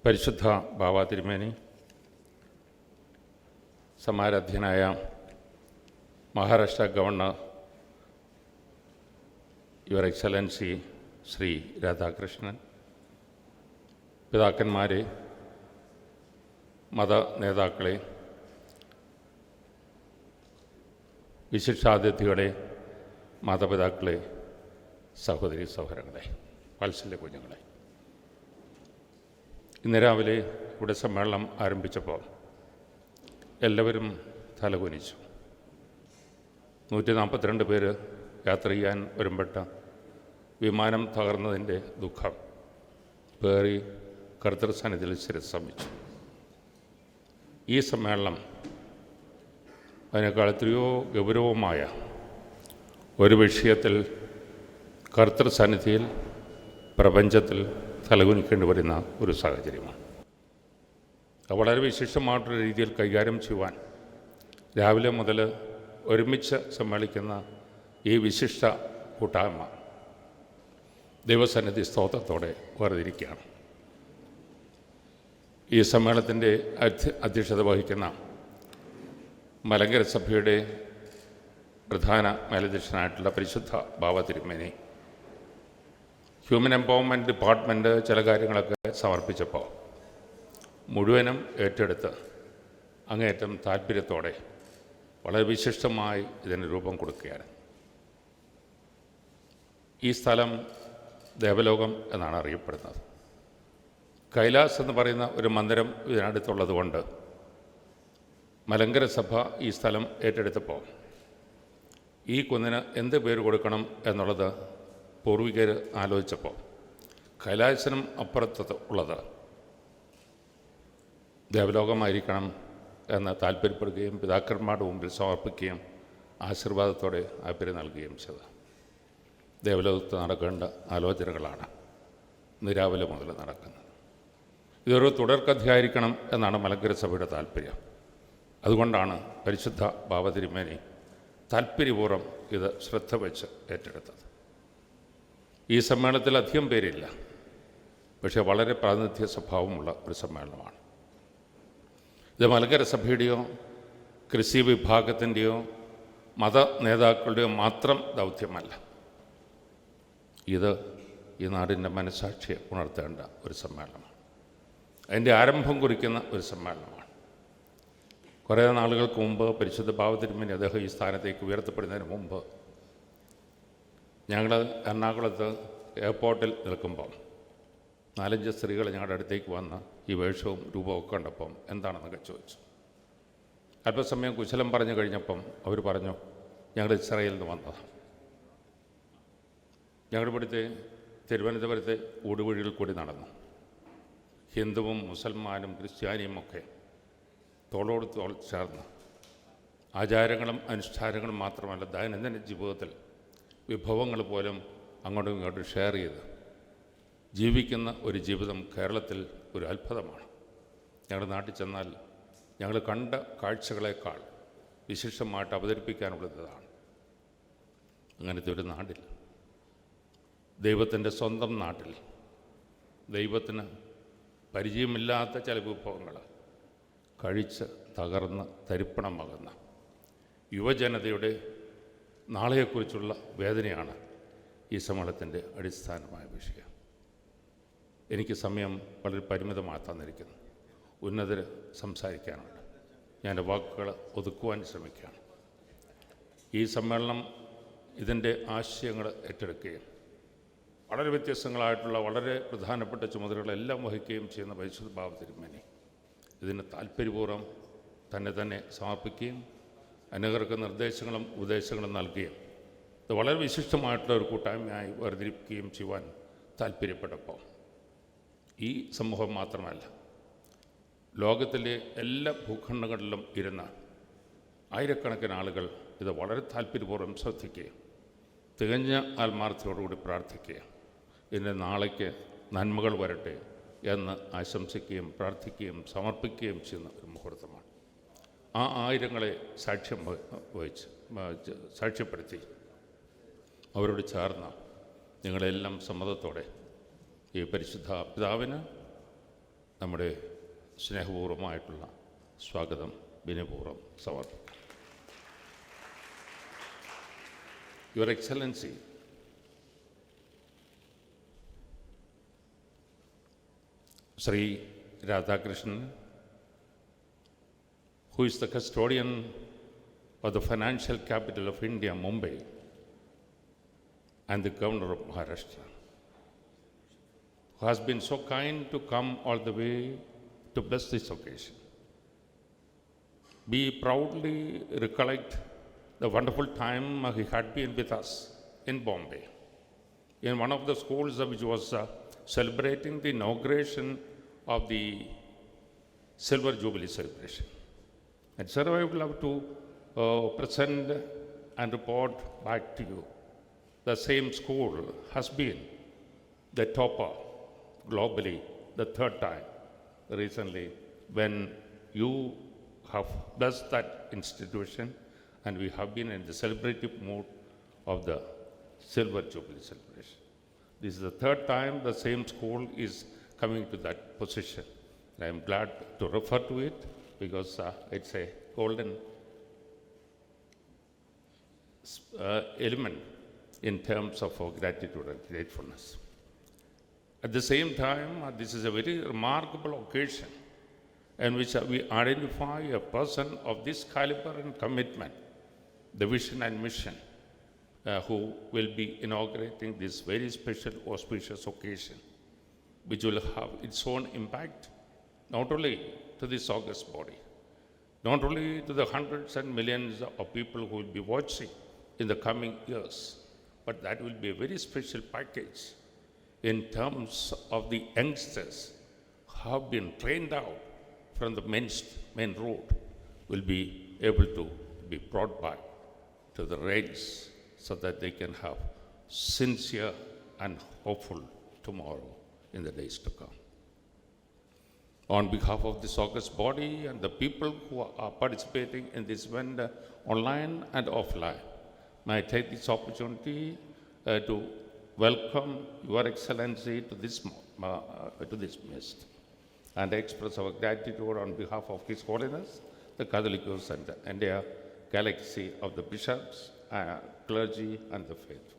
പരിശുദ്ധ ബാവ തിരുമേനി, സമാരാധ്യനായ Maharashtra governor your excellency Shri Radhakrishnan, പിതാക്കന്മാരെ, മത നേതാക്കളെ, വിശിഷ്ടാതിഥികളെ, മാതാപിതാക്കളെ, സഹോദരി സഹോദരങ്ങളെ, വാത്സല്യ കുഞ്ഞുങ്ങളെ, ഇന്ന് രാവിലെ ഇവിടെ സമ്മേളനം ആരംഭിച്ചപ്പോൾ എല്ലാവരും തലകുനിച്ചു. 142 പേര് യാത്ര ചെയ്യാൻ വരുമ്പെട്ട വിമാനം തകർന്നതിൻ്റെ ദുഃഖം പേറി കർത്തൃസന്നിധിയിൽ ശിരസ്സമിച്ചു. ഈ സമ്മേളനം അതിനേക്കാൾ എത്രയോ ഗൗരവമായ ഒരു വിഷയത്തിൽ കർത്തൃസന്നിധിയിൽ പ്രപഞ്ചത്തിൽ തലകുനിക്കേണ്ടി വരുന്ന ഒരു സാഹചര്യമാണ്. വളരെ വിശിഷ്ടമായിട്ടൊരു രീതിയിൽ കൈകാര്യം ചെയ്യുവാൻ രാവിലെ മുതൽ ഒരുമിച്ച് സമ്മേളിക്കുന്ന ഈ വിശിഷ്ട കൂട്ടായ്മ ദൈവസന്നിധി സ്തോത്രത്തോടെ വേർതിരിക്കുകയാണ്. ഈ സമ്മേളനത്തിൻ്റെ അധ്യക്ഷത വഹിക്കുന്ന മലങ്കര സഭയുടെ പ്രധാന മേലധ്യക്ഷനായിട്ടുള്ള പരിശുദ്ധ ബാവ തിരുമേനി ഹ്യൂമൻ എംപവർമെൻറ്റ് ഡിപ്പാർട്ട്മെൻറ്റ് ചില കാര്യങ്ങളൊക്കെ സമർപ്പിച്ചപ്പോൾ മുഴുവനും ഏറ്റെടുത്ത് അങ്ങേയറ്റം താല്പര്യത്തോടെ വളരെ വിശിഷ്ടമായി ഇതിന് രൂപം കൊടുക്കുകയാണ്. ഈ സ്ഥലം ദേവലോകം എന്നാണ് അറിയപ്പെടുന്നത്. കൈലാസ് എന്ന് പറയുന്ന ഒരു മന്ദിരം ഇതിനടുത്തുള്ളത് കൊണ്ട് മലങ്കര സഭ ഈ സ്ഥലം ഏറ്റെടുത്തപ്പോൾ ഈ കുന്നിന് എന്ത് പേര് കൊടുക്കണം എന്നുള്ളത് പൂർവികർ ആലോചിച്ചപ്പോൾ കൈലാസനും അപ്പുറത്ത് ഉള്ളത് ദേവലോകമായിരിക്കണം എന്ന് താല്പര്യപ്പെടുകയും പിതാക്കന്മാരുടെ മുമ്പിൽ സമർപ്പിക്കുകയും ആശീർവാദത്തോടെ ആ പേര് നൽകുകയും ചെയ്തത്. ദേവലോകത്ത് നടക്കേണ്ട ആലോചനകളാണ് ഇന്ന് രാവിലെ മുതൽ നടക്കുന്നത്. ഇതൊരു തുടർക്കഥയായിരിക്കണം എന്നാണ് മലങ്കര സഭയുടെ താല്പര്യം. അതുകൊണ്ടാണ് പരിശുദ്ധ ബാവ തിരുമേനി താല്പര്യപൂർവ്വം ഇത് ശ്രദ്ധ വെച്ച് ഏറ്റെടുത്തത്. ഈ സമ്മേളനത്തിൽ അധികം പേരില്ല, പക്ഷേ വളരെ പ്രാതിനിധ്യ സ്വഭാവമുള്ള ഒരു സമ്മേളനമാണ്. ഇത് മലങ്കര സഭയുടെയോ ക്രിസ്തീയ വിഭാഗത്തിൻ്റെയോ മത നേതാക്കളുടെയോ മാത്രം ദൗത്യമല്ല. ഇത് ഈ നാടിൻ്റെ മനസ്സാക്ഷിയെ ഉണർത്തേണ്ട ഒരു സമ്മേളനമാണ്. അതിൻ്റെ ആരംഭം കുറിക്കുന്ന ഒരു സമ്മേളനമാണ്. കുറേ നാളുകൾക്ക് മുമ്പ് പരിശുദ്ധ ബാവ തിരുമേനി അദ്ദേഹം ഈ സ്ഥാനത്തേക്ക് ഉയർത്തപ്പെടുന്നതിന് മുമ്പ് ഞങ്ങൾ എറണാകുളത്ത് എയർപോർട്ടിൽ നിൽക്കുമ്പം 4-5 സ്ത്രീകൾ ഞങ്ങളുടെ അടുത്തേക്ക് വന്ന് ഈ വേഷവും രൂപമൊക്കെ കണ്ടപ്പം എന്താണെന്നൊക്കെ ചോദിച്ചു. അല്പസമയം കുശലം പറഞ്ഞു കഴിഞ്ഞപ്പം അവർ പറഞ്ഞു, ഞങ്ങൾ ഇസ്രായേലിൽ നിന്ന് വന്നതാണ്. ഞങ്ങളുടെ ഇവിടുത്തെ തിരുവനന്തപുരത്തെ ഊടുവഴിയിൽ കൂടി നടന്നു. ഹിന്ദുവും മുസൽമാനും ക്രിസ്ത്യാനിയും ഒക്കെ തോളോട് തോൾ ചേർന്ന് ആചാരങ്ങളും അനുഷ്ഠാനങ്ങളും മാത്രമല്ല ദൈനംദിന ജീവിതത്തിൽ വിഭവങ്ങൾ പോലും അങ്ങോട്ടും ഇങ്ങോട്ടും ഷെയർ ചെയ്ത് ജീവിക്കുന്ന ഒരു ജീവിതം കേരളത്തിൽ ഒരു അത്ഭുതമാണ്. ഞങ്ങളുടെ നാട്ടിൽ ചെന്നാൽ ഞങ്ങൾ കണ്ട കാഴ്ചകളേക്കാൾ വിശിഷ്ടമായിട്ട് അവതരിപ്പിക്കാനുള്ളതാണ്. അങ്ങനത്തെ ഒരു നാട്ടിൽ, ദൈവത്തിൻ്റെ സ്വന്തം നാട്ടിൽ, ദൈവത്തിന് പരിചയമില്ലാത്ത ചില വിഭവങ്ങൾ കഴിച്ച് തകർന്ന് തരിപ്പണമാകുന്ന യുവജനതയുടെ നാളെയെക്കുറിച്ചുള്ള വേദനയാണ് ഈ സമ്മേളനത്തിൻ്റെ അടിസ്ഥാനമായ വിഷയം. എനിക്ക് സമയം വളരെ പരിമിതമായി തന്നിരിക്കുന്നു. ഉന്നതർ സംസാരിക്കാനുണ്ട്. ഞാൻ വാക്കുകൾ ഒതുക്കുവാൻ ശ്രമിക്കുകയാണ്. ഈ സമ്മേളനം ഇതിൻ്റെ ആശയങ്ങൾ ഏറ്റെടുക്കുകയും വളരെ വ്യത്യസ്തങ്ങളായിട്ടുള്ള വളരെ പ്രധാനപ്പെട്ട ചുമതലകളെല്ലാം വഹിക്കുകയും ചെയ്യുന്ന പരിശുദ്ധ ബാവ തിരുമേനി ഇതിന് താല്പര്യപൂർവ്വം തന്നെ സമർപ്പിക്കുകയും അനേകർക്ക് നിർദ്ദേശങ്ങളും ഉപദേശങ്ങളും നൽകുകയും ഇത് വളരെ വിശിഷ്ടമായിട്ടുള്ള ഒരു കൂട്ടായ്മയായി വേർതിരിക്കുകയും ചെയ്യുവാൻ താല്പര്യപ്പെട്ടപ്പോൾ ഈ സമൂഹം മാത്രമല്ല, ലോകത്തിലെ എല്ലാ ഭൂഖണ്ഡങ്ങളിലും ഇരുന്ന ആയിരക്കണക്കിന് ആളുകൾ ഇത് വളരെ താല്പര്യപൂർവ്വം ശ്രദ്ധിക്കുകയും തികഞ്ഞ ആത്മാർത്ഥതയോടുകൂടി പ്രാർത്ഥിക്കുകയും ഇതിൻ്റെ നാളേക്ക് നന്മകൾ വരട്ടെ എന്ന് ആശംസിക്കുകയും പ്രാർത്ഥിക്കുകയും സമർപ്പിക്കുകയും ചെയ്യുന്ന ഒരു മുഹൂർത്തമാണ്. ആ ആയിരങ്ങളെ സാക്ഷ്യപ്പെടുത്തി അവരോട് ചേർന്ന് നിങ്ങളെല്ലാം സമ്മതത്തോടെ ഈ പരിശുദ്ധ പിതാവിന് നമ്മുടെ സ്നേഹപൂർവ്വമായിട്ടുള്ള സ്വാഗതം വിനയപൂർവ്വം സമർപ്പിക്കും. Your Excellency, Sri Radhakrishnan, who is the custodian of the financial capital of India, Mumbai, and the Governor of Maharashtra, who has been so kind to come all the way to bless this occasion. We proudly recollect the wonderful time he had been with us in Bombay, in one of the schools which was celebrating the inauguration of the Silver Jubilee celebration. And sir, I would love to present and report back to you. The same school has been the topper globally the third time recently, when you have blessed that institution, and we have been in the celebrative mood of the Silver Jubilee celebration. This is the third time the same school is coming to that position. I am glad to refer to it because it's a golden element in terms of our gratitude and gratefulness. At the same time, this is a very remarkable occasion in which we identify a person of this caliber and commitment, the vision and mission, who will be inaugurating this very special auspicious occasion, which will have its own impact not only to this august body, not only to the hundreds and millions of people who will be watching in the coming years, but that will be a very special package in terms of the youngsters who have been trained out from the main road, will be able to be brought back to the rails so that they can have sincere and hopeful tomorrow in the days to come. On behalf of this august body and the people who are participating in this event online and offline, may I take this opportunity to welcome Your Excellency to this midst, and express our gratitude on behalf of His Holiness, the Catholicos and the entire galaxy of the bishops, clergy, and the faithful.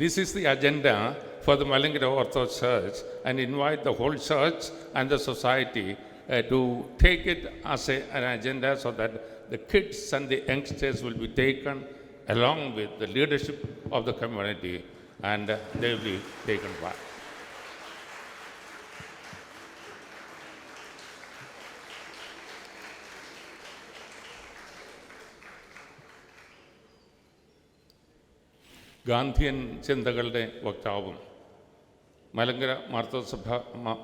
This is the agenda for the Malankara Orthodox Church, and invite the whole church and the society to take it as an agenda so that the kids and the youngsters will be taken along with the leadership of the community, and they will be taken back. Gandhian ചിന്തകളുടെ വക്താവും മലങ്കര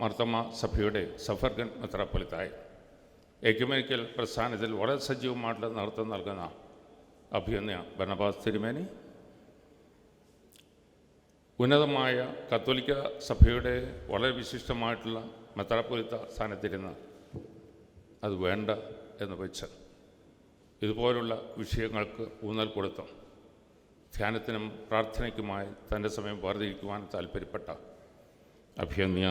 മാർത്തോമ്മ സഭയുടെ suffragan മെത്രാപ്പൊലീത്തായ ecumenical പ്രസ്ഥാനത്തിൽ വളരെ സജീവമായിട്ടുള്ള നേതൃത്വം നൽകുന്ന അഭിമന്യ Barnabas തിരുമേനി, ഉന്നതമായ കത്തോലിക്ക സഭയുടെ വളരെ വിശിഷ്ടമായിട്ടുള്ള മെത്രാപ്പൊലീത്ത സ്ഥാനത്തിരുന്ന് അത് വേണ്ട എന്ന് വെച്ച് ഇതുപോലുള്ള വിഷയങ്ങൾക്ക് ഊന്നൽ കൊടുത്തു ധ്യാനത്തിനും പ്രാർത്ഥനയ്ക്കുമായി തൻ്റെ സമയം വേർതിരിക്കുവാൻ താല്പര്യപ്പെട്ട അഭിമന്യ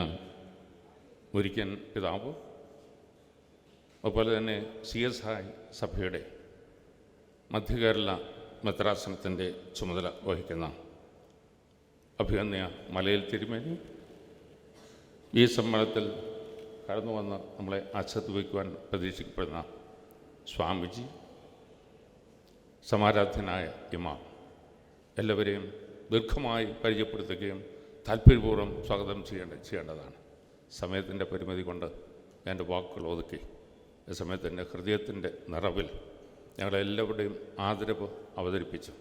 മുരിക്കൻ പിതാവ്, അതുപോലെ തന്നെ CSI സഭയുടെ മധ്യകേരള മെത്രാസനത്തിൻ്റെ ചുമതല വഹിക്കുന്ന അഭിമന്യ മലയിൽ തിരുമേനി, ഈ സമ്മേളനത്തിൽ കടന്നു വന്ന് നമ്മളെ ആശ്രയിക്കുവാൻ പ്രതീക്ഷിക്കപ്പെടുന്ന സ്വാമിജി, സമാരാധ്യനായ ഇമാം, എല്ലാവരെയും ദീർഘമായി പരിചയപ്പെടുത്തുകയും താല്പര്യപൂർവ്വം സ്വാഗതം ചെയ്യേണ്ടതാണ്. സമയത്തിൻ്റെ പരിമിതി കൊണ്ട് എൻ്റെ വാക്കുകൾ ഒതുക്കി ഈ സമയത്ത് എൻ്റെ ഹൃദയത്തിൻ്റെ നിറവിൽ ഞങ്ങളെല്ലാവരുടെയും ആദരവ് അവതരിപ്പിച്ചു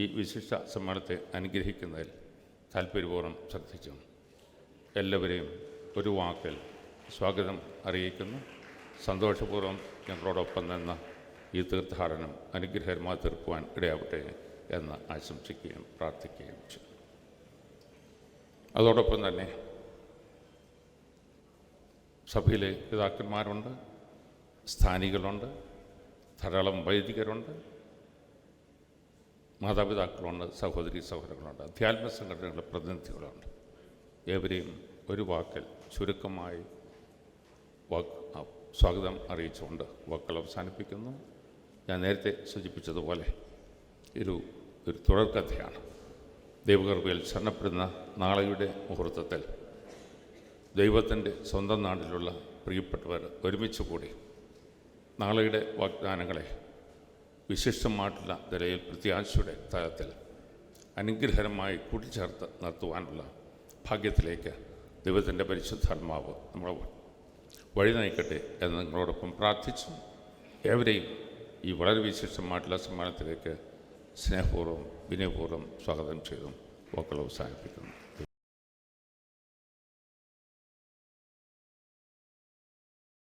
ഈ വിശിഷ്ട സമ്മേളനത്തെ അനുഗ്രഹിക്കുന്നതിൽ താല്പര്യപൂർവ്വം ശ്രദ്ധിച്ചു എല്ലാവരെയും ഒരു വാക്കിൽ സ്വാഗതം അറിയിക്കുന്നു. സന്തോഷപൂർവ്വം ഞങ്ങളോടൊപ്പം നിന്ന് ഈ തീർത്ഥാടനം അനുഗ്രഹകരമായി തീർക്കുവാൻ ഇടയാവട്ടെ എന്ന് ആശംസിക്കുകയും പ്രാർത്ഥിക്കുകയും ചെയ്യും. അതോടൊപ്പം തന്നെ സഭയിലെ പിതാക്കന്മാരുണ്ട്, സ്ഥാനികളുണ്ട്, ധാരാളം വൈദികരുണ്ട്, മാതാപിതാക്കളുണ്ട്, സഹോദരി സഹോദരങ്ങളുണ്ട്, അധ്യാത്മ സംഘടനകളുടെ പ്രതിനിധികളുണ്ട്. ഏവരെയും ഒരു വാക്കിൽ ചുരുക്കമായി സ്വാഗതം അറിയിച്ചുകൊണ്ട് വാക്കുകൾ അവസാനിപ്പിക്കുന്നു. ഞാൻ നേരത്തെ സൂചിപ്പിച്ചതുപോലെ ഒരു തുടർക്കഥയാണ്. ദൈവകൃപയിൽ ശരണപ്പെടുന്ന നാളെയുടെ മുഹൂർത്തത്തിൽ ദൈവത്തിൻ്റെ സ്വന്തം നാട്ടിലുള്ള പ്രിയപ്പെട്ടവർ ഒരുമിച്ച് കൂടി നാളെയുടെ വാഗ്ദാനങ്ങളെ വിശിഷ്ടമായിട്ടുള്ള നിലയിൽ പ്രത്യാശയുടെ തലത്തിൽ അനുഗ്രഹരമായി കൂട്ടിച്ചേർത്ത് നിർത്തുവാനുള്ള ഭാഗ്യത്തിലേക്ക് ദൈവത്തിൻ്റെ പരിശുദ്ധാത്മാവ് നമ്മളെ വഴി നയിക്കട്ടെ എന്ന് നിങ്ങളോടൊപ്പം പ്രാർത്ഥിച്ചു. ഏവരെയും ഈ വളരെ വിശിഷ്ടമായിട്ടുള്ള സമ്മാനത്തിലേക്ക് സ്നേഹപൂർവ്വം വിനയപൂർവ്വം സ്വാഗതം ചെയ്തും വാക്കുകൾ അവസാനിപ്പിക്കുന്നു.